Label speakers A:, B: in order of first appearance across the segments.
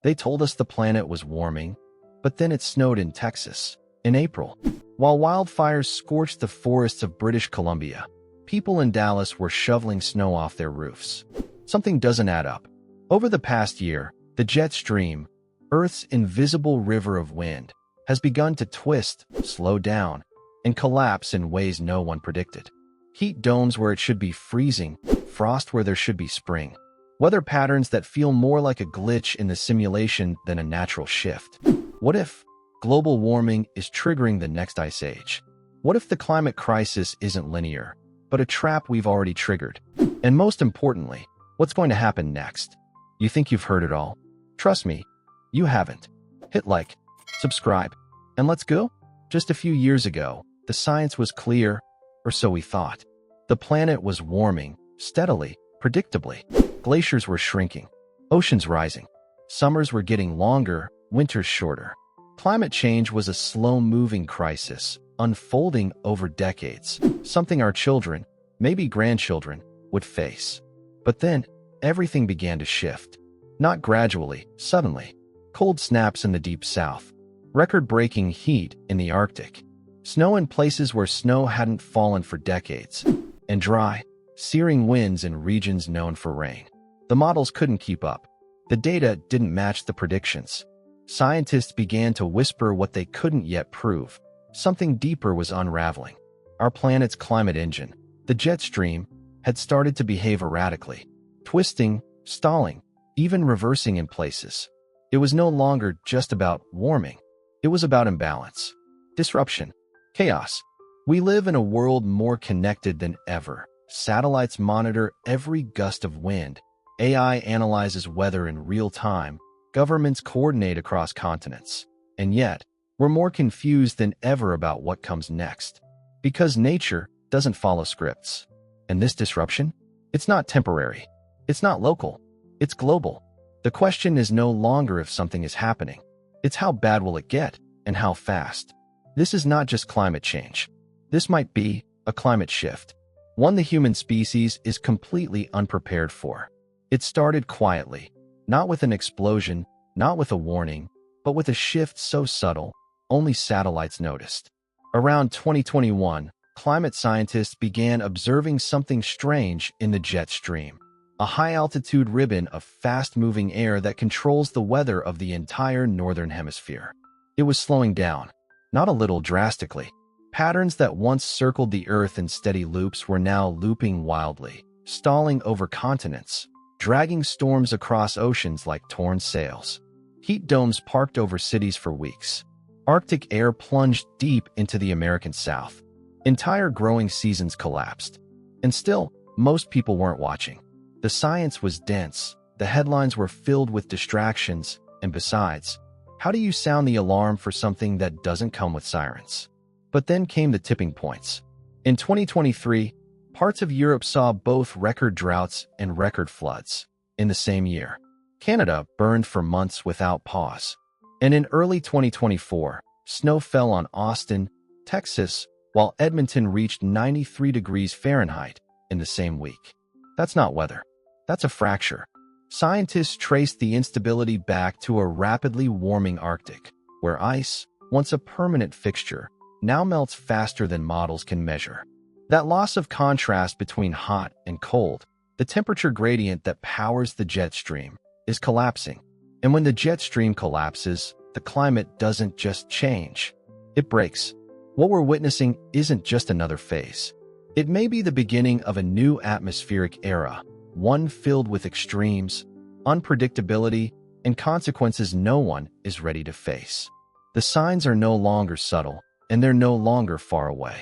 A: They told us the planet was warming, but then it snowed in Texas in April. While wildfires scorched the forests of British Columbia, people in Dallas were shoveling snow off their roofs. Something doesn't add up. Over the past year, the jet stream, Earth's invisible river of wind, has begun to twist, slow down, and collapse in ways no one predicted. Heat domes where it should be freezing, frost where there should be spring. Weather patterns that feel more like a glitch in the simulation than a natural shift. What if global warming is triggering the next ice age? What if the climate crisis isn't linear, but a trap we've already triggered? And most importantly, what's going to happen next? You think you've heard it all? Trust me, you haven't. Hit like, subscribe, and let's go. Just a few years ago, the science was clear, or so we thought. The planet was warming, steadily, predictably. Glaciers were shrinking, oceans rising. Summers were getting longer, winters shorter. Climate change was a slow-moving crisis, unfolding over decades, something our children, maybe grandchildren, would face. But then, everything began to shift. Not gradually, suddenly. Cold snaps in the deep south, record-breaking heat in the Arctic, snow in places where snow hadn't fallen for decades, and dry, searing winds in regions known for rain. The models couldn't keep up. The data didn't match the predictions. Scientists began to whisper what they couldn't yet prove. Something deeper was unraveling. Our planet's climate engine, the jet stream, had started to behave erratically, twisting, stalling, even reversing in places. It was no longer just about warming. It was about imbalance, disruption, chaos. We live in a world more connected than ever. Satellites monitor every gust of wind. AI analyzes weather in real time. Governments coordinate across continents. And yet, we're more confused than ever about what comes next. Because nature doesn't follow scripts. And this disruption? It's not temporary. It's not local. It's global. The question is no longer if something is happening. It's how bad will it get, and how fast. This is not just climate change. This might be a climate shift. One the human species is completely unprepared for. It started quietly, not with an explosion, not with a warning, but with a shift so subtle, only satellites noticed. Around 2021, climate scientists began observing something strange in the jet stream, a high-altitude ribbon of fast-moving air that controls the weather of the entire northern hemisphere. It was slowing down, not a little drastically. Patterns that once circled the Earth in steady loops were now looping wildly, stalling over continents, dragging storms across oceans like torn sails. Heat domes parked over cities for weeks. Arctic air plunged deep into the American South. Entire growing seasons collapsed. And still, most people weren't watching. The science was dense, the headlines were filled with distractions, and besides, how do you sound the alarm for something that doesn't come with sirens? But then came the tipping points. In 2023, parts of Europe saw both record droughts and record floods. In the same year, Canada burned for months without pause. And in early 2024, snow fell on Austin, Texas, while Edmonton reached 93 degrees Fahrenheit in the same week. That's not weather. That's a fracture. Scientists traced the instability back to a rapidly warming Arctic, where ice, once a permanent fixture, now melts faster than models can measure. That loss of contrast between hot and cold, the temperature gradient that powers the jet stream, is collapsing. And when the jet stream collapses, the climate doesn't just change. It breaks. What we're witnessing isn't just another phase. It may be the beginning of a new atmospheric era, one filled with extremes, unpredictability, and consequences no one is ready to face. The signs are no longer subtle, and they're no longer far away.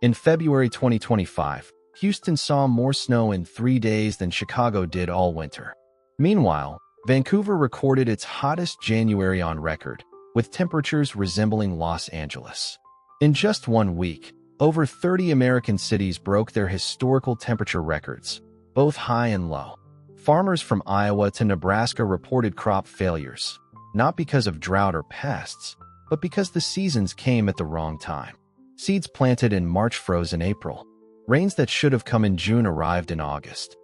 A: In February 2025, Houston saw more snow in 3 days than Chicago did all winter. Meanwhile, Vancouver recorded its hottest January on record, with temperatures resembling Los Angeles. In just 1 week, over 30 American cities broke their historical temperature records, both high and low. Farmers from Iowa to Nebraska reported crop failures, not because of drought or pests, but because the seasons came at the wrong time. Seeds planted in March froze in April. Rains that should have come in June arrived in August.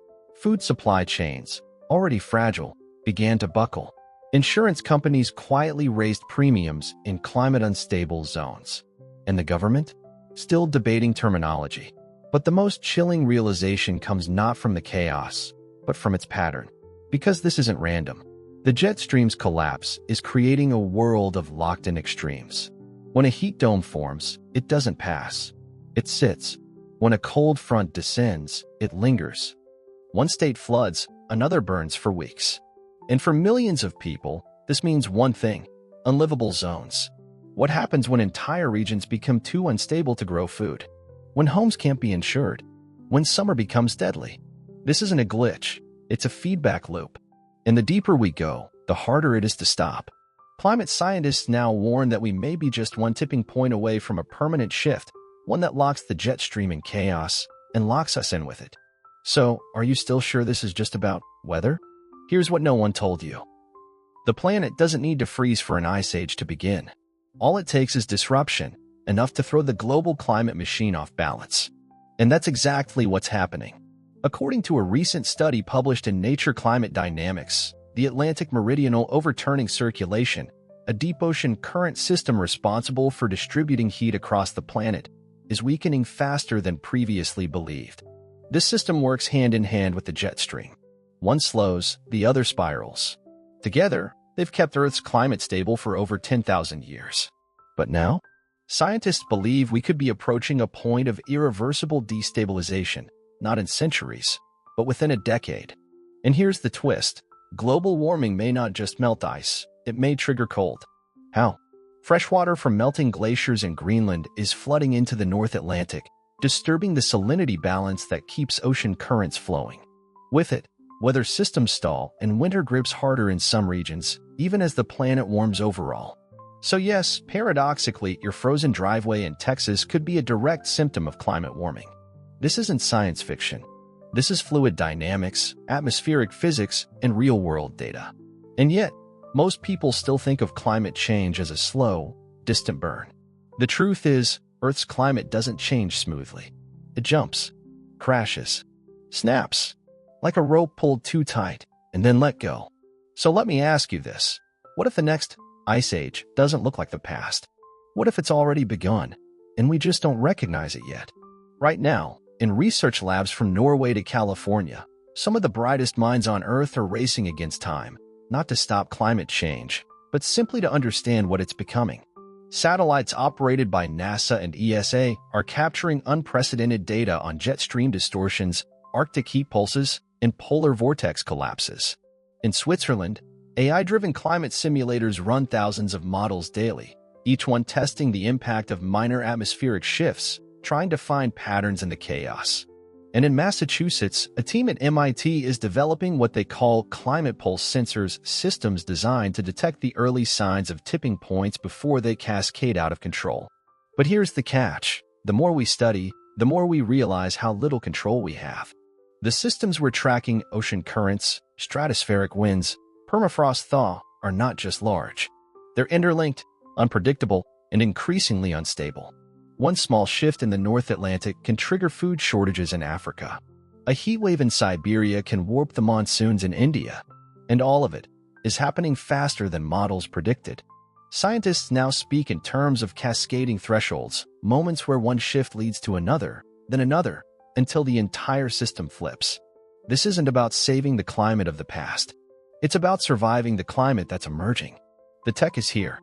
A: Food supply chains, already fragile, began to buckle. Insurance companies quietly raised premiums in climate-unstable zones. And the government? Still debating terminology. But the most chilling realization comes not from the chaos, but from its pattern. Because this isn't random. The jet stream's collapse is creating a world of locked-in extremes. When a heat dome forms, it doesn't pass. It sits. When a cold front descends, it lingers. One state floods, another burns for weeks. And for millions of people, this means one thing: unlivable zones. What happens when entire regions become too unstable to grow food? When homes can't be insured? When summer becomes deadly? This isn't a glitch, it's a feedback loop. And the deeper we go, the harder it is to stop. Climate scientists now warn that we may be just one tipping point away from a permanent shift, one that locks the jet stream in chaos and locks us in with it. So, are you still sure this is just about weather? Here's what no one told you. The planet doesn't need to freeze for an ice age to begin. All it takes is disruption, enough to throw the global climate machine off balance. And that's exactly what's happening. According to a recent study published in Nature Climate Dynamics, the Atlantic Meridional Overturning Circulation, a deep ocean current system responsible for distributing heat across the planet, is weakening faster than previously believed. This system works hand in hand with the jet stream. One slows, the other spirals. Together, they've kept Earth's climate stable for over 10,000 years. But now, scientists believe we could be approaching a point of irreversible destabilization, not in centuries, but within a decade. And here's the twist. Global warming may not just melt ice, it may trigger cold. How? Freshwater from melting glaciers in Greenland is flooding into the North Atlantic, disturbing the salinity balance that keeps ocean currents flowing. With it, weather systems stall and winter grips harder in some regions, even as the planet warms overall. So yes, paradoxically, your frozen driveway in Texas could be a direct symptom of climate warming. This isn't science fiction. This is fluid dynamics, atmospheric physics, and real-world data. And yet, most people still think of climate change as a slow, distant burn. The truth is, Earth's climate doesn't change smoothly. It jumps, crashes, snaps, like a rope pulled too tight, and then let go. So let me ask you this. What if the next ice age doesn't look like the past? What if it's already begun, and we just don't recognize it yet? Right now, in research labs from Norway to California, some of the brightest minds on Earth are racing against time, not to stop climate change, but simply to understand what it's becoming. Satellites operated by NASA and ESA are capturing unprecedented data on jet stream distortions, Arctic heat pulses, and polar vortex collapses. In Switzerland, AI-driven climate simulators run thousands of models daily, each one testing the impact of minor atmospheric shifts, trying to find patterns in the chaos. And in Massachusetts, a team at MIT is developing what they call climate pulse sensors, systems designed to detect the early signs of tipping points before they cascade out of control. But here's the catch. The more we study, the more we realize how little control we have. The systems we're tracking, ocean currents, stratospheric winds, permafrost thaw, are not just large. They're interlinked, unpredictable, and increasingly unstable. One small shift in the North Atlantic can trigger food shortages in Africa. A heatwave in Siberia can warp the monsoons in India. And all of it is happening faster than models predicted. Scientists now speak in terms of cascading thresholds, moments where one shift leads to another, then another, until the entire system flips. This isn't about saving the climate of the past. It's about surviving the climate that's emerging. The tech is here.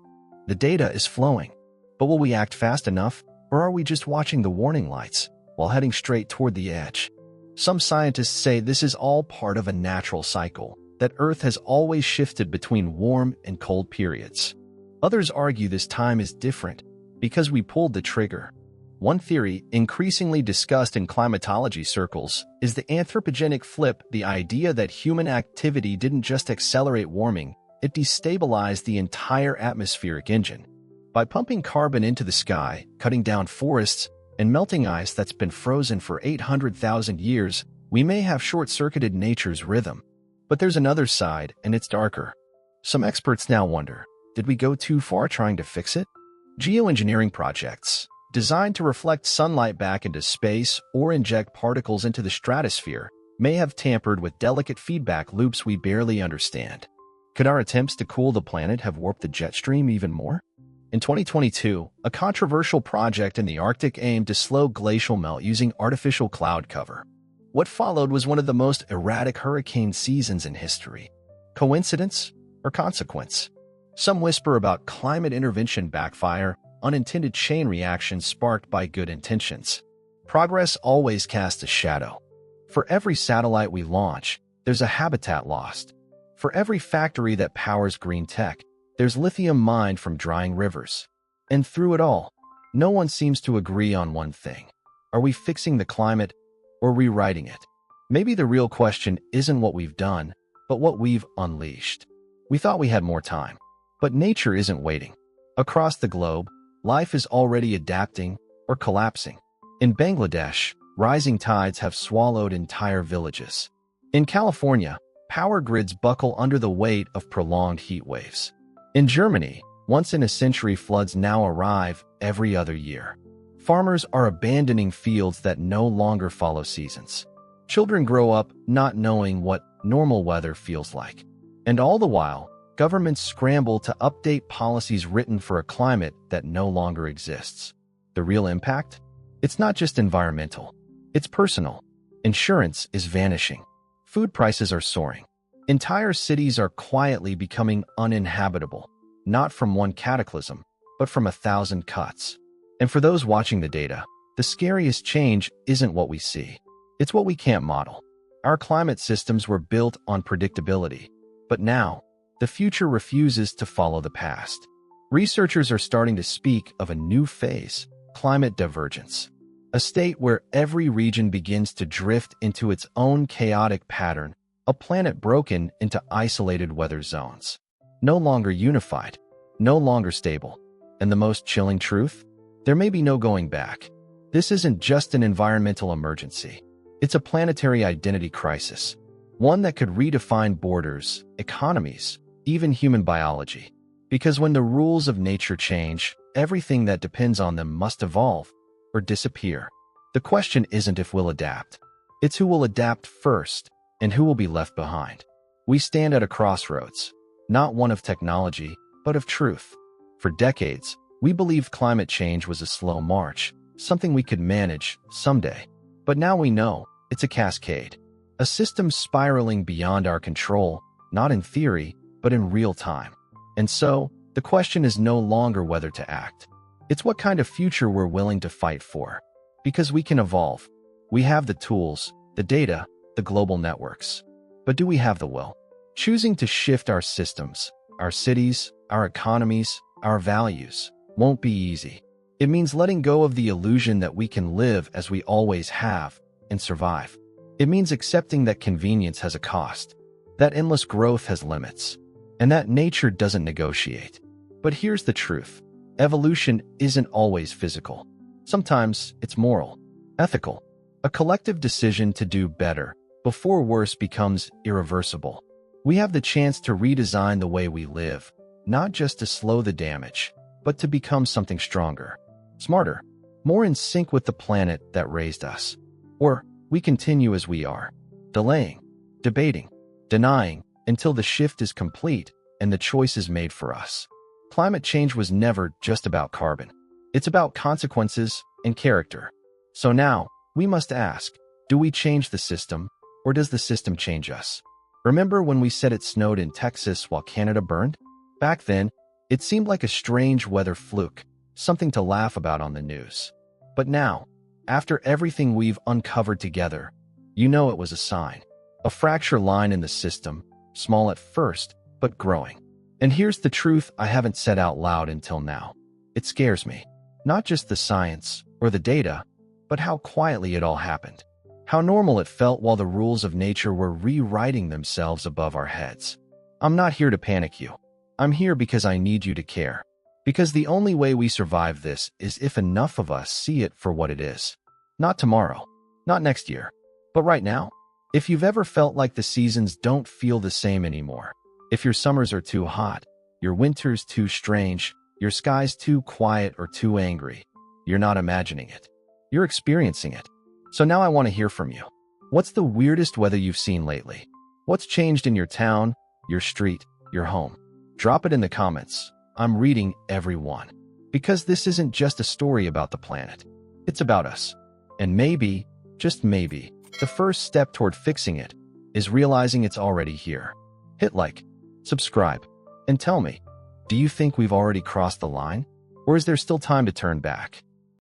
A: The data is flowing. But will we act fast enough? Or are we just watching the warning lights while heading straight toward the edge? Some scientists say this is all part of a natural cycle, that Earth has always shifted between warm and cold periods. Others argue this time is different because we pulled the trigger. One theory, increasingly discussed in climatology circles, is the anthropogenic flip, the idea that human activity didn't just accelerate warming, it destabilized the entire atmospheric engine. By pumping carbon into the sky, cutting down forests, and melting ice that's been frozen for 800,000 years, we may have short-circuited nature's rhythm. But there's another side, and it's darker. Some experts now wonder, did we go too far trying to fix it? Geoengineering projects, designed to reflect sunlight back into space or inject particles into the stratosphere, may have tampered with delicate feedback loops we barely understand. Could our attempts to cool the planet have warped the jet stream even more? In 2022, a controversial project in the Arctic aimed to slow glacial melt using artificial cloud cover. What followed was one of the most erratic hurricane seasons in history. Coincidence or consequence? Some whisper about climate intervention backfire, unintended chain reactions sparked by good intentions. Progress always casts a shadow. For every satellite we launch, there's a habitat lost. For every factory that powers green tech, there's lithium mined from drying rivers. And through it all, no one seems to agree on one thing. Are we fixing the climate or rewriting it? Maybe the real question isn't what we've done, but what we've unleashed. We thought we had more time, but nature isn't waiting. Across the globe, life is already adapting or collapsing. In Bangladesh, rising tides have swallowed entire villages. In California, power grids buckle under the weight of prolonged heat waves. In Germany, once-in-a-century floods now arrive every other year. Farmers are abandoning fields that no longer follow seasons. Children grow up not knowing what normal weather feels like. And all the while, governments scramble to update policies written for a climate that no longer exists. The real impact? It's not just environmental. It's personal. Insurance is vanishing. Food prices are soaring. Entire cities are quietly becoming uninhabitable, not from one cataclysm, but from 1,000 cuts. And for those watching the data, the scariest change isn't what we see. It's what we can't model. Our climate systems were built on predictability, but now, the future refuses to follow the past. Researchers are starting to speak of a new phase, climate divergence, a state where every region begins to drift into its own chaotic pattern, a planet broken into isolated weather zones. No longer unified, no longer stable. And the most chilling truth? There may be no going back. This isn't just an environmental emergency. It's a planetary identity crisis, one that could redefine borders, economies, even human biology. Because when the rules of nature change, everything that depends on them must evolve or disappear. The question isn't if we'll adapt. It's who will adapt first and who will be left behind. We stand at a crossroads, not one of technology, but of truth. For decades, we believed climate change was a slow march, something we could manage someday. But now we know it's a cascade, a system spiraling beyond our control, not in theory, but in real time. And so, the question is no longer whether to act. It's what kind of future we're willing to fight for. Because we can evolve. We have the tools, the data, the global networks. But do we have the will? Choosing to shift our systems, our cities, our economies, our values, won't be easy. It means letting go of the illusion that we can live as we always have and survive. It means accepting that convenience has a cost, that endless growth has limits, and that nature doesn't negotiate. But here's the truth. Evolution isn't always physical. Sometimes it's moral, ethical, a collective decision to do better before worse becomes irreversible. We have the chance to redesign the way we live, not just to slow the damage, but to become something stronger, smarter, more in sync with the planet that raised us. Or we continue as we are, delaying, debating, denying, until the shift is complete and the choice is made for us. Climate change was never just about carbon. It's about consequences and character. So now, we must ask, do we change the system, or does the system change us? Remember when we said it snowed in Texas while Canada burned? Back then, it seemed like a strange weather fluke, something to laugh about on the news. But now, after everything we've uncovered together, you know it was a sign. A fracture line in the system, small at first, but growing. And here's the truth I haven't said out loud until now. It scares me. Not just the science or the data, but how quietly it all happened. How normal it felt while the rules of nature were rewriting themselves above our heads. I'm not here to panic you. I'm here because I need you to care. Because the only way we survive this is if enough of us see it for what it is. Not tomorrow, not next year, but right now. If you've ever felt like the seasons don't feel the same anymore, if your summers are too hot, your winters too strange, your skies too quiet or too angry, you're not imagining it. You're experiencing it. So now I want to hear from you. What's the weirdest weather you've seen lately? What's changed in your town, your street, your home? Drop it in the comments. I'm reading every one. Because this isn't just a story about the planet. It's about us. And maybe, just maybe, the first step toward fixing it is realizing it's already here. Hit like, subscribe, and tell me, do you think we've already crossed the line? Or is there still time to turn back?